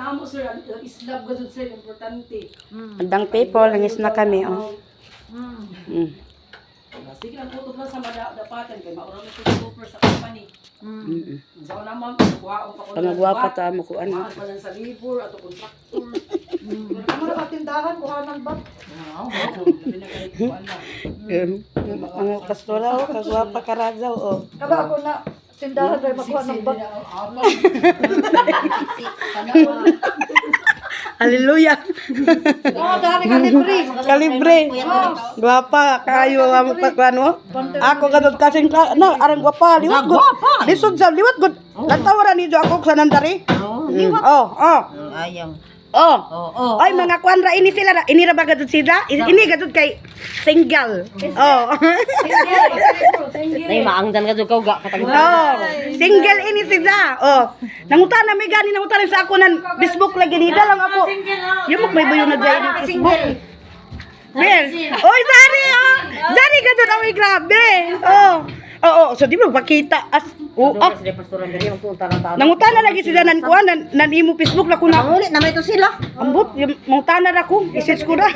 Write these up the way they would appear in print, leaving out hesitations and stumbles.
amo sir, islab gud sir importante. Andang people, langis na kami, oh. Sige lang puto lang sa dapatan kay maura na super sa company. So naman kuha pa ko. Pamagwapa ta mo ko ano. Pa lang sa libur ato contractor. Ano sa tindahan kuhanan ba? Ang pastora, oh, kagwapa karazaw, oh. Kada ako na tindahan ay magkuha ng bag. Hallelujah. Oh, dahil ka libre. Kalibre. Gwapa kayo amo paano? Ako gadod kasing na arang gwapa liwat gud. Lisod sa liwat gud. Lantawaran ni ako sa nandari. Oh, oh. Ayaw. Oh. Ay mga kwanra ini sila ini ra ba gadod sila? Ini gadod kay single. Oh. Nay maangdan ka jud ga katag. Oh, single ini sila. Oh. Nangutan na may gani nangutan sa ako nan Facebook lagi ni lang ako. Yung may buyo na dai ng Facebook. Well, oy Zari oh. Zari gadod awi grabe. Oh. Oo, so di mo pakita as Sa pastoran diri ang punta lang ta. nangutan na lagi sila nan kuan nan imo Facebook la ko na. Mangulit na may to sila. Ambot, yung mangutana na ko, isearch ko na.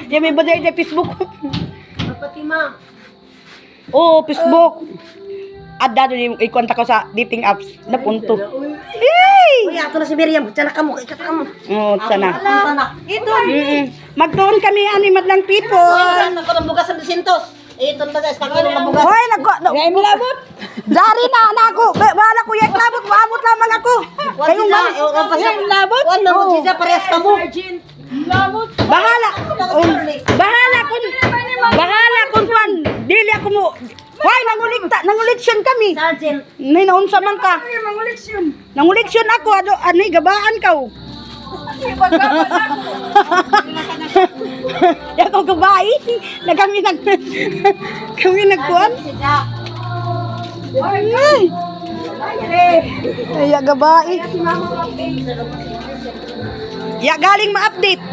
Yung may baday sa Facebook. Fatima. Oo, Facebook. Adda doon yung ikontak ko sa dating apps. Napunto. Yay! Uy, ato na si Miriam, tsala ka mo, ikat ka mo. Oo, sana. Ito. Magdoon kami, ani madlang people. Nagkabugas sa 200. Ito na guys, kakilo na bugas. Hoy, labot. Dari na ako. Wala ko yung labot, maamot lamang ako. Kayo man, yung labot. Wan na mo siya parehas ka mo. Bahala. Bahala kung kuan. Dili ako mo. Hoy, nanguliksyon kami. Sergeant. Nay naunsa man ka? Nanguliksyon ako ano gabaan ka. Ya ko gabay. Na kami nagkuan. Ay. Ya gabay. Ya galing ma-update.